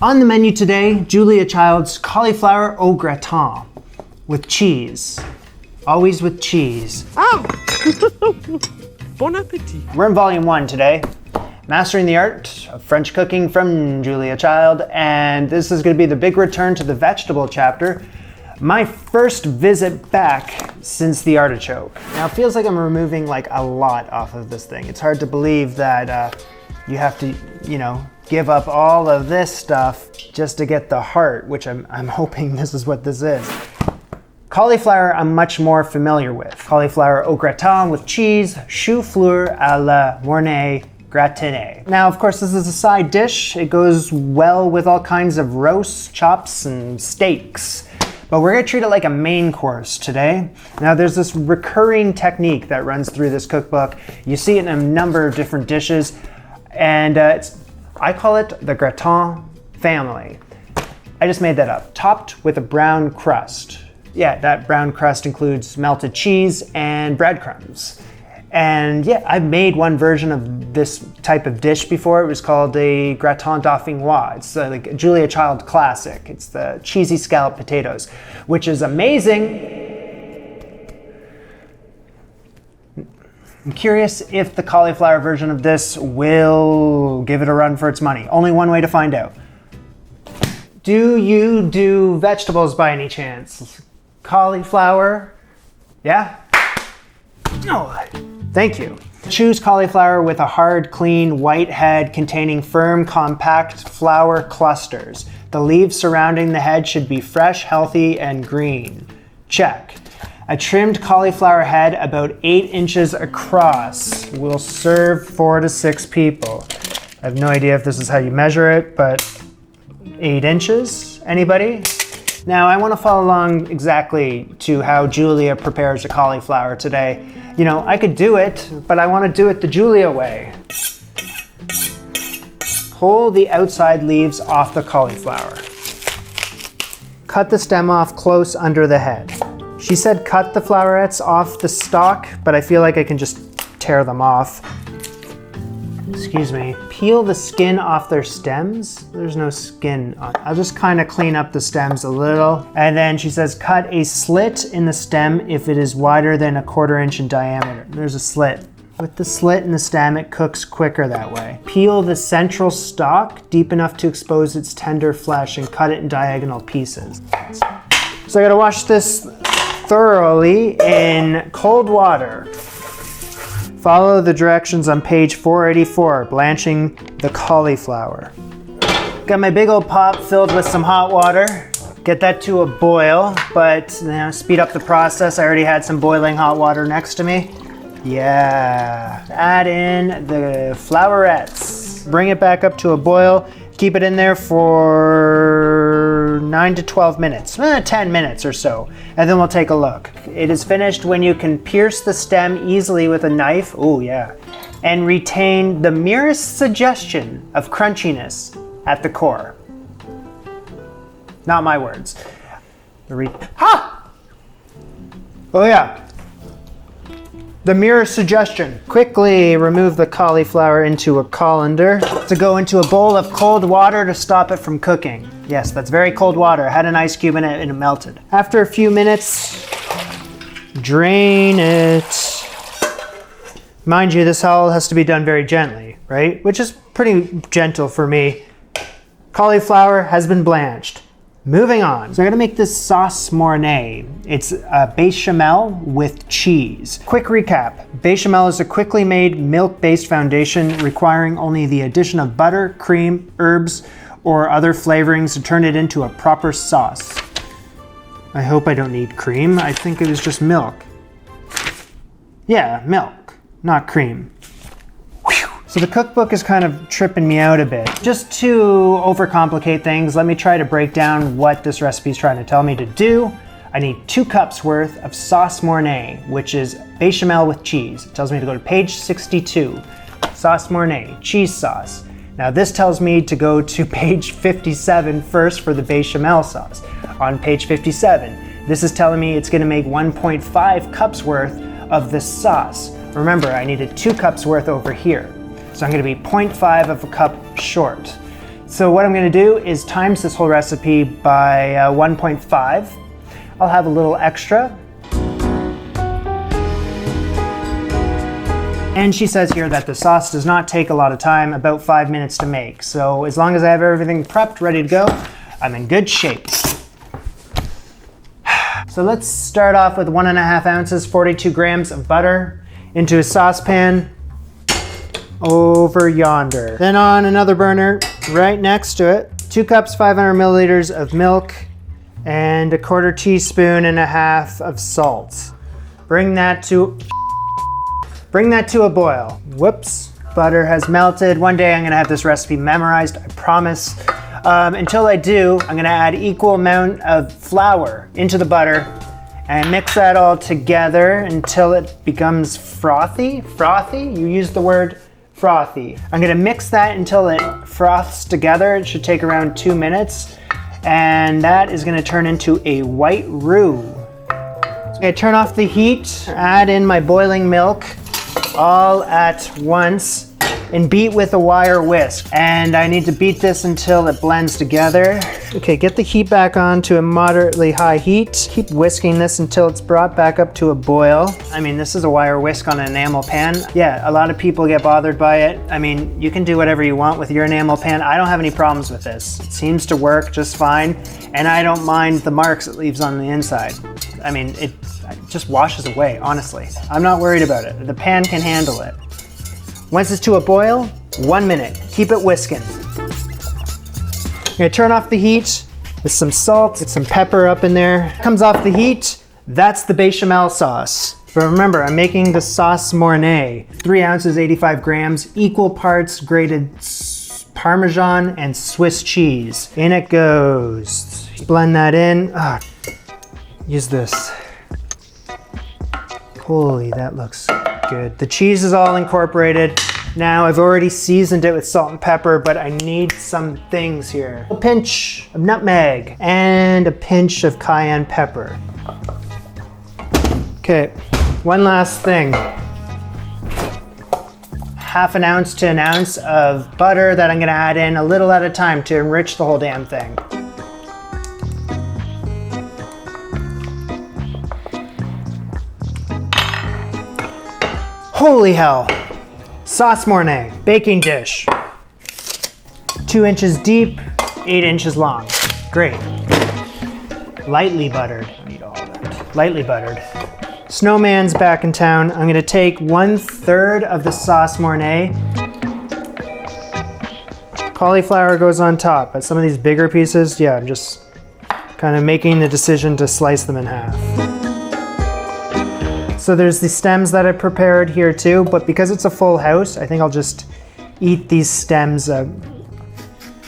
On the menu today, Julia Child's cauliflower au gratin with cheese. Always with cheese. Oh! Bon appetit. We're in volume 1 today. Mastering the Art of French Cooking from Julia Child, and this is going to be the big return to the vegetable chapter. My first visit back since the artichoke. Now it feels like I'm removing like a lot off of this thing. It's hard to believe that you have to, give up all of this stuff just to get the heart, which I'm hoping this is what this is. Cauliflower I'm much more familiar with. Cauliflower au gratin with cheese, chou fleur à la mornay gratiné. Now, of course, this is a side dish. It goes well with all kinds of roasts, chops, and steaks. But we're gonna treat it like a main course today. Now, there's this recurring technique that runs through this cookbook. You see it in a number of different dishes, and I call it the gratin family. I just made that up. Topped with a brown crust. Yeah, that brown crust includes melted cheese and breadcrumbs. And yeah, I've made one version of this type of dish before. It was called a gratin dauphinois. It's like a Julia Child classic. It's the cheesy scalloped potatoes, which is amazing. I'm curious if the cauliflower version of this will give it a run for its money. Only one way to find out. Do you do vegetables by any chance? Cauliflower? Yeah? No. Thank you. Choose cauliflower with a hard, clean, white head containing firm, compact flower clusters. The leaves surrounding the head should be fresh, healthy, and green. Check. A trimmed cauliflower head about 8 inches across will serve 4 to 6 people. I have no idea if this is how you measure it, but 8 inches? Anybody? Now, I want to follow along exactly to how Julia prepares a cauliflower today. I could do it, but I want to do it the Julia way. Pull the outside leaves off the cauliflower. Cut the stem off close under the head. She said cut the flowerets off the stalk, but I feel like I can just tear them off. Excuse me. Peel the skin off their stems. There's no skin on. I'll just kind of clean up the stems a little. And then she says cut a slit in the stem if it is wider than 1/4 inch in diameter. There's a slit. With the slit in the stem, it cooks quicker that way. Peel the central stalk deep enough to expose its tender flesh and cut it in diagonal pieces. So I gotta wash this thoroughly in cold water. Follow the directions on page 484, blanching the cauliflower. Got my big old pot filled with some hot water. Get that to a boil, but speed up the process. I already had some boiling hot water next to me. Yeah. Add in the flowerets. Bring it back up to a boil. Keep it in there for 9 to 12 minutes, 10 minutes or so, and then we'll take a look. It is finished when you can pierce the stem easily with a knife, oh yeah, and retain the merest suggestion of crunchiness at the core. Not my words. Oh yeah. The merest suggestion. Quickly remove the cauliflower into a colander to go into a bowl of cold water to stop it from cooking. Yes, that's very cold water. It had an ice cube in it and it melted. After a few minutes, drain it. Mind you, this all has to be done very gently, right? Which is pretty gentle for me. Cauliflower has been blanched. Moving on. So I'm gonna make this sauce mornay. It's a bechamel with cheese. Quick recap. Bechamel is a quickly made milk-based foundation requiring only the addition of butter, cream, herbs, or other flavorings to turn it into a proper sauce. I hope I don't need cream. I think it was just milk. Yeah, milk, not cream. So the cookbook is kind of tripping me out a bit. Just to overcomplicate things, let me try to break down what this recipe is trying to tell me to do. I need 2 cups worth of sauce mornay, which is bechamel with cheese. It tells me to go to page 62, sauce mornay, cheese sauce. Now this tells me to go to page 57 first for the bechamel sauce. On page 57, this is telling me it's gonna make 1.5 cups worth of this sauce. Remember, I needed 2 cups worth over here. So I'm gonna be 0.5 of a cup short. So what I'm gonna do is times this whole recipe by 1.5. I'll have a little extra. And she says here that the sauce does not take a lot of time, about 5 minutes to make. So as long as I have everything prepped, ready to go, I'm in good shape. So let's start off with 1.5 ounces, 42 grams of butter into a saucepan over yonder. Then on another burner, right next to it, 2 cups, 500 milliliters of milk and 1/4 teaspoon and a half of salt. Bring that to a boil. Whoops, butter has melted. One day I'm gonna have this recipe memorized, I promise. Until I do, I'm gonna add equal amount of flour into the butter and mix that all together until it becomes frothy. Frothy? You used the word frothy. I'm gonna mix that until it froths together. It should take around 2 minutes. And that is gonna turn into a white roux. Okay, turn off the heat, add in my boiling milk all at once and beat with a wire whisk. And I need to beat this until it blends together. Okay, get the heat back on to a moderately high heat. Keep whisking this until it's brought back up to a boil. I mean, this is a wire whisk on an enamel pan. Yeah, a lot of people get bothered by it. I mean, you can do whatever you want with your enamel pan. I don't have any problems with this. It seems to work just fine. And I don't mind the marks it leaves on the inside. I mean, it just washes away, honestly. I'm not worried about it. The pan can handle it. Once it's to a boil, 1 minute. Keep it whisking. I'm gonna turn off the heat with some salt, get some pepper up in there. Comes off the heat, that's the bechamel sauce. But remember, I'm making the sauce mornay. 3 ounces, 85 grams, equal parts grated Parmesan and Swiss cheese. In it goes. Blend that in. Use this. Holy, that looks good. The cheese is all incorporated. Now I've already seasoned it with salt and pepper, but I need some things here. A pinch of nutmeg and a pinch of cayenne pepper. Okay, one last thing. 1/2 ounce to 1 ounce of butter that I'm gonna add in a little at a time to enrich the whole damn thing. Holy hell. Sauce mornay, baking dish. 2 inches deep, 8 inches long. Great. Lightly buttered. I need all that. Lightly buttered. Snowman's back in town. I'm gonna take 1/3 of the sauce mornay. Cauliflower goes on top, but some of these bigger pieces, yeah, I'm just kind of making the decision to slice them in half. So there's the stems that I prepared here too, but because it's a full house, I think I'll just eat these stems up.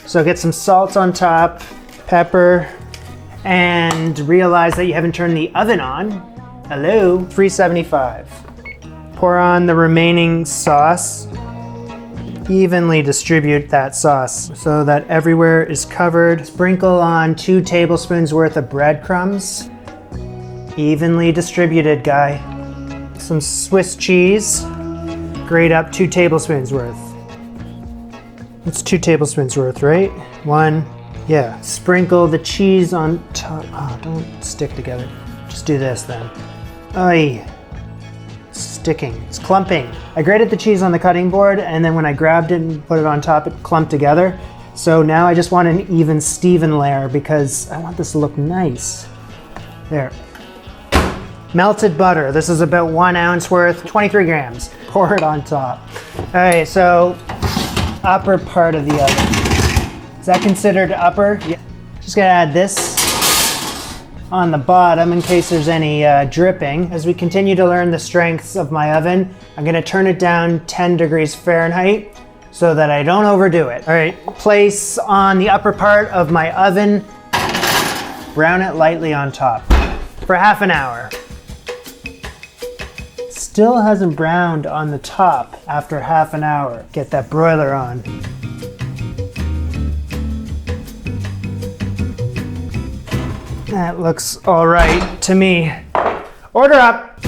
So get some salt on top, pepper, and realize that you haven't turned the oven on. Hello, 375. Pour on the remaining sauce. Evenly distribute that sauce so that everywhere is covered. Sprinkle on 2 tablespoons worth of breadcrumbs. Evenly distributed, guy. Some Swiss cheese. Grate up 2 tablespoons worth. It's 2 tablespoons worth, right? 1, yeah. Sprinkle the cheese on top. Oh, don't stick together. Just do this then. Ay, sticking, it's clumping. I grated the cheese on the cutting board, and then when I grabbed it and put it on top, it clumped together. So now I just want an even Steven layer because I want this to look nice. There. Melted butter. This is about 1 ounce worth, 23 grams. Pour it on top. All right, so upper part of the oven. Is that considered upper? Yeah. Just gonna add this on the bottom in case there's any dripping. As we continue to learn the strengths of my oven, I'm gonna turn it down 10 degrees Fahrenheit so that I don't overdo it. All right, place on the upper part of my oven, brown it lightly on top for half an hour. Still hasn't browned on the top after half an hour. Get that broiler on. That looks all right to me. Order up.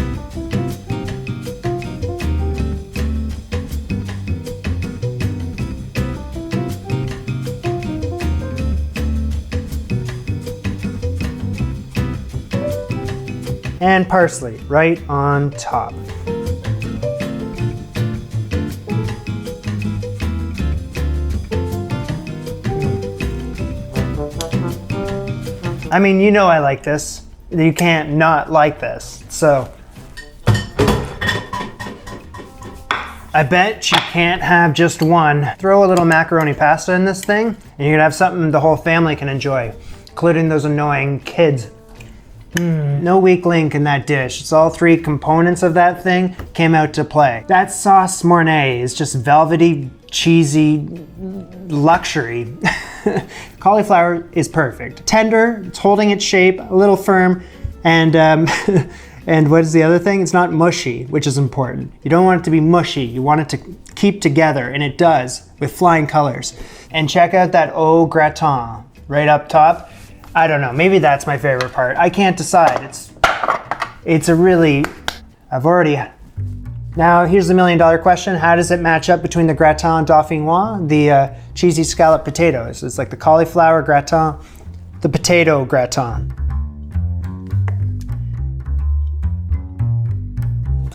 and parsley right on top. I mean, you know I like this. You can't not like this. So, I bet you can't have just one. Throw a little macaroni pasta in this thing, and you're gonna have something the whole family can enjoy, including those annoying kids. No weak link in that dish. It's all three components of that thing came out to play. That sauce mornay is just velvety, cheesy luxury. Cauliflower is perfect. Tender, it's holding its shape, a little firm, and and what is the other thing? It's not mushy, which is important. You don't want it to be mushy. You want it to keep together, and it does with flying colors. And check out that au gratin right up top. I don't know, maybe that's my favorite part. I can't decide. It's a really, Now here's the $1 million question. How does it match up between the gratin dauphinois, the cheesy scallop potatoes? It's like the cauliflower gratin, the potato gratin.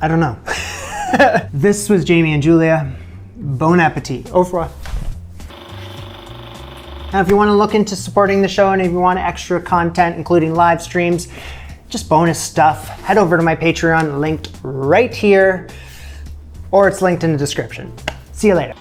I don't know. This was Jamie and Julia. Bon appetit. Au revoir. Now, if you want to look into supporting the show and if you want extra content, including live streams, just bonus stuff, head over to my Patreon, linked right here, or it's linked in the description. See you later.